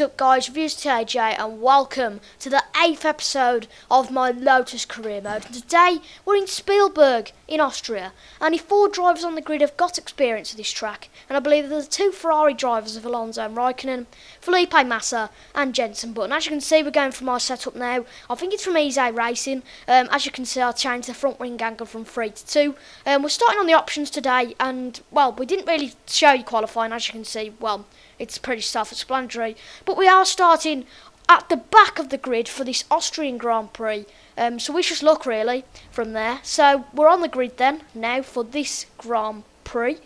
is up, guys? Reviews TJ, and welcome to the 8th episode of my Lotus career mode. And today we're in Spielberg in Austria. Only 4 drivers on the grid have got experience of this track, and I believe there's 2 Ferrari drivers of Alonso and Raikkonen, Felipe Massa and Jensen Button. As you can see, we're going from my setup now. I think it's from Easy Racing. As you can see, I changed the front wing angle from 3 to 2. We're starting on the options today, and well, we didn't really show you qualifying. As you can see, well, it's pretty self-explanatory, but we are starting at the back of the grid for this Austrian Grand Prix, so wish us luck really from there. So we're on the grid then now for this Grand Prix,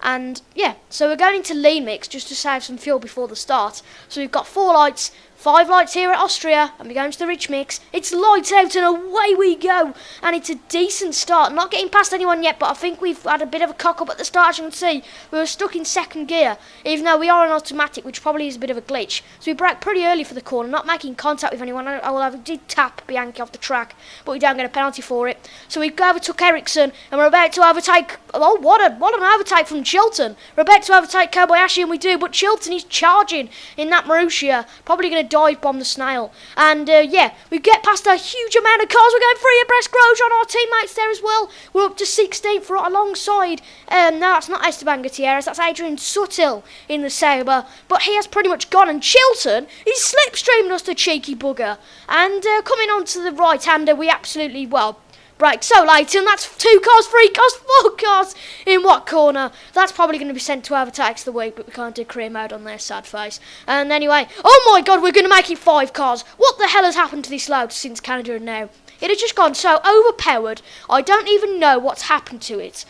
and yeah, so we're going into lean mix just to save some fuel before the start. So we've got 4 lights, 5 lights here at Austria, and we're going to the rich mix. It's lights out and away we go, and it's a decent start. Not getting past anyone yet, but I think we've had a bit of a cock up at the start. As you can see, we were stuck in second gear, even though we are on automatic, which probably is a bit of a glitch. So we braked pretty early for the corner, not making contact with anyone. I did tap Bianchi off the track, but we don't get a penalty for it. So we overtook Ericsson, and we're about to overtake. Oh, what an overtake from Chilton! We're about to overtake Kobayashi, and we do, but Chilton is charging in that Marussia, probably going to dive bomb the snail. And yeah, we get past a huge amount of cars. We're going free abreast Grosjean, our teammates there as well. We're up to 16th alongside no, that's not Esteban Gutierrez, that's Adrian Sutil in the Sauber, but he has pretty much gone, and Chilton is slipstreaming us, the cheeky bugger. And coming on to the right hander, we absolutely, well, right, so late, and that's 2 cars, 3 cars, 4 cars in what corner? That's probably going to be sent to overtakes of the week, but we can't do career mode on their sad face. And anyway, oh my god, we're going to make it 5 cars. What the hell has happened to this Lotus since Canada and now? It has just gone so overpowered, I don't even know what's happened to it.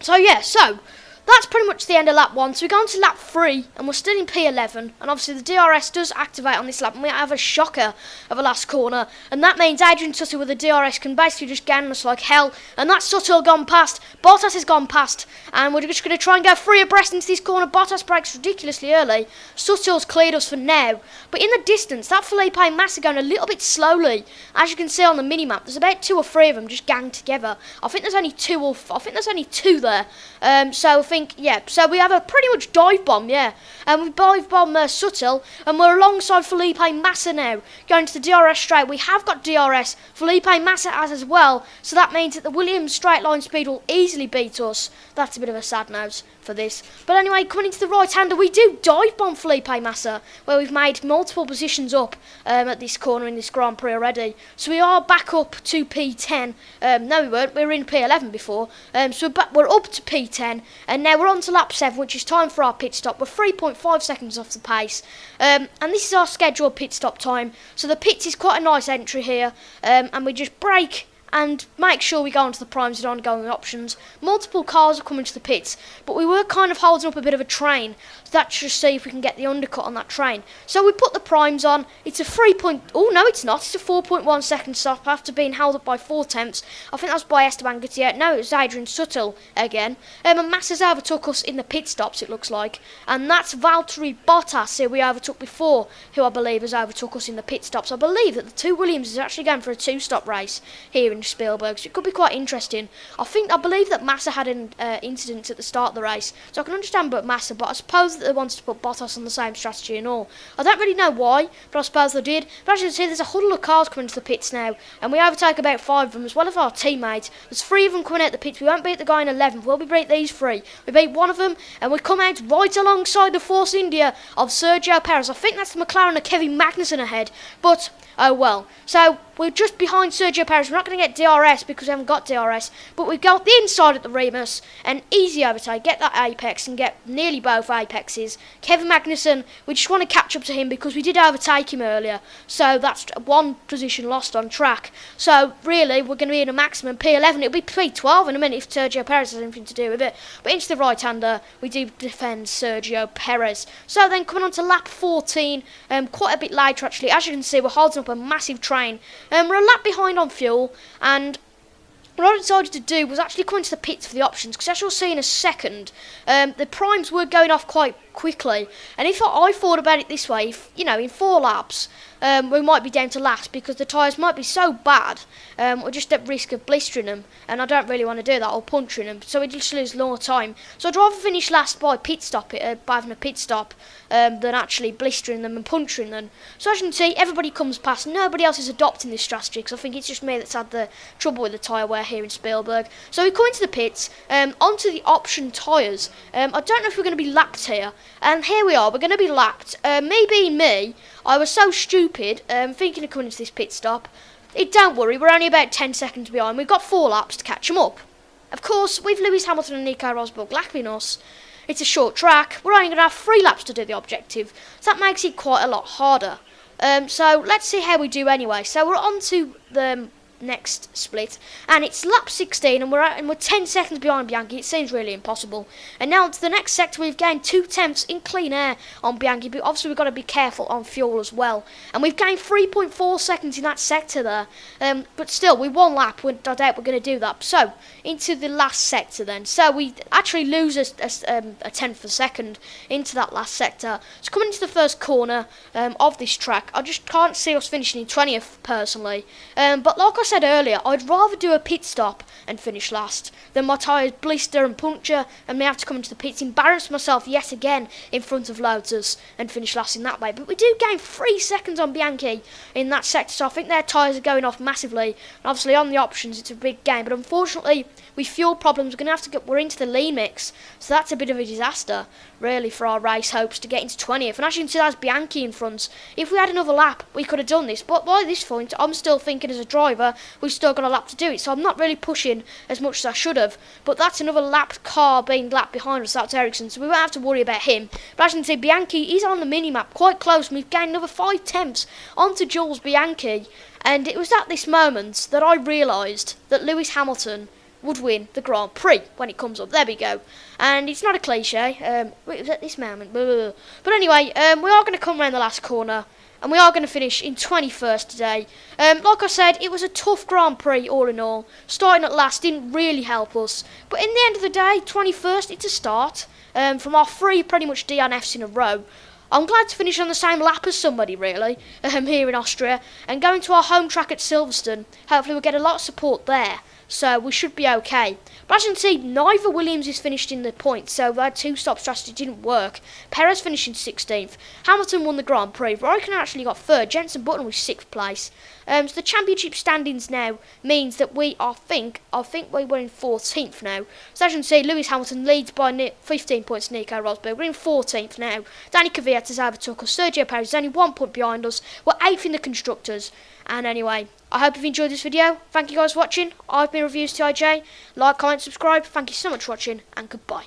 So yeah, so that's pretty much the end of lap 1. So we go on to lap 3, and we're still in P11. And obviously the DRS does activate on this lap, and we have a shocker of a last corner. And that means Adrian Sutil with the DRS can basically just gain us like hell. And that's Sutil gone past. Bottas has gone past. And we're just going to try and go free abreast into this corner. Bottas brakes ridiculously early. Sutil's cleared us for now. But in the distance, that Felipe Massa going a little bit slowly. As you can see on the mini-map, there's about 2 or 3 of them just ganged together. I think there's only 2 there. So I think, yeah, so we have a pretty much dive bomb, yeah, and we dive bomb Sutil, and we're alongside Felipe Massa now, going to the DRS straight. We have got DRS, Felipe Massa has as well, so that means that the Williams straight line speed will easily beat us. That's a bit of a sad note for this. But anyway, coming into the right-hander, we do dive bomb Felipe Massa, where we've made multiple positions up at this corner in this Grand Prix already. So we are back up to P10. No, we weren't. We were in P11 before. So we're up to P10, and now we're on to lap 7, which is time for our pit stop. We're 3.5 seconds off the pace, and this is our scheduled pit stop time. So the pits is quite a nice entry here, and we just brake and make sure we go onto the primes and ongoing options. Multiple cars are coming to the pits, but we were kind of holding up a bit of a train, so that's just see if we can get the undercut on that train. So we put the primes on. It's a 3 point, oh no it's not, it's a 4.1 second stop after being held up by 4 tenths. I think that was by Esteban Gutierrez. No, it was Adrian Sutil again. And Massa's overtook us in the pit stops, it looks like, and that's Valtteri Bottas, who we overtook before, who I believe has overtook us in the pit stops. I believe that the 2 Williams is actually going for a 2-stop race here in Spielberg, so it could be quite interesting. I believe that Massa had an incident at the start of the race, so I can understand about Massa, but I suppose that they wanted to put Bottas on the same strategy and all. I don't really know why, but I suppose they did. But as you can see, there's a huddle of cars coming to the pits now, and we overtake about 5 of them, as well as our teammates. There's 3 of them coming out the pits. We won't beat the guy in 11th, we'll beat these 3. We beat one of them, and we come out right alongside the Force India of Sergio Perez. I think that's the McLaren of Kevin Magnussen ahead, but oh well. So we're just behind Sergio Perez. We're not going to get DRS because we haven't got DRS, but we've got the inside at the Remus, and easy overtake, get that apex and get nearly both apexes. Kevin Magnussen, we just want to catch up to him because we did overtake him earlier, so that's 1 position lost on track. So really we're going to be in a maximum P11. It'll be P12 in a minute if Sergio Perez has anything to do with it, but into the right hander we do defend Sergio Perez. So then coming on to lap 14, quite a bit later actually. As you can see, we're holding up a massive train. We're a lap behind on fuel, and what I decided to do was actually come into the pits for the options, because as you'll see in a second, the primes were going off quite quickly. And if I thought about it this way, if, in 4 laps, we might be down to last because the tyres might be so bad, we're just at risk of blistering them, and I don't really want to do that, or puncturing them, so we just lose more time. So I'd rather finish last by having a pit stop, than actually blistering them and puncturing them. So as you can see, everybody comes past. Nobody else is adopting this strategy, because I think it's just me that's had the trouble with the tyre wear here in Spielberg. So we come into the pits, onto the option tyres. I don't know if we're going to be lapped here, and here we are, we're going to be lapped. Me being me, I was so stupid, thinking of coming into this pit stop. Don't worry, we're only about 10 seconds behind. We've got 4 laps to catch them up. Of course, with Lewis Hamilton and Nico Rosberg lapping us, it's a short track. We're only going to have 3 laps to do the objective, so that makes it quite a lot harder. So let's see how we do anyway. So we're on to the next split, and it's lap 16, and we're 10 seconds behind Bianchi. It seems really impossible. And now to the next sector, we've gained 2 tenths in clean air on Bianchi, but obviously we've got to be careful on fuel as well. And we've gained 3.4 seconds in that sector there, but still, with 1 lap, I doubt we're going to do that. So into the last sector then. So we actually lose a tenth of a second into that last sector. So coming into the first corner of this track, I just can't see us finishing in 20th personally. But like I said earlier, I'd rather do a pit stop and finish last than my tyres blister and puncture and me have to come into the pits, embarrass myself yet again in front of Lotus and finish last in that way. But we do gain 3 seconds on Bianchi in that sector, so I think their tyres are going off massively. And obviously on the options it's a big gain, but unfortunately with fuel problems we're into the lean mix, so that's a bit of a disaster really for our race hopes to get into 20th. And as you can see, that's Bianchi in front. If we had another lap we could have done this, but by this point I'm still thinking as a driver we've still got a lap to do it, so I'm not really pushing as much as I should have. But that's another lapped car being lapped behind us. That's Ericsson, so we won't have to worry about him. But as you can see, Bianchi is on the mini-map quite close, and we've gained another 5 tenths onto Jules Bianchi. And it was at this moment that I realised that Lewis Hamilton would win the Grand Prix when it comes up. There we go. And it's not a cliche. It was at this moment. But anyway, we are going to come around the last corner, and we are going to finish in 21st today. Like I said, it was a tough Grand Prix all in all. Starting at last didn't really help us. But in the end of the day, 21st, it's a start. From our 3 pretty much DNFs in a row. I'm glad to finish on the same lap as somebody, really, here in Austria. And going to our home track at Silverstone, hopefully we'll get a lot of support there. So we should be okay. But as you can see, neither Williams is finished in the points, so that 2-stop strategy didn't work. Perez finished in 16th. Hamilton won the Grand Prix. Raikkonen actually got 3rd. Jenson Button was 6th place. So the championship standings now means that I think we're in 14th now. So as you can see, Lewis Hamilton leads by 15 points. Nico Rosberg, we're in 14th now. Danny Kvyat has overtook us. Sergio Perez is only 1 point behind us. We're 8th in the constructors. And anyway, I hope you've enjoyed this video. Thank you guys for watching. I've been Reviews TIJ. Like, comment, subscribe. Thank you so much for watching, and goodbye.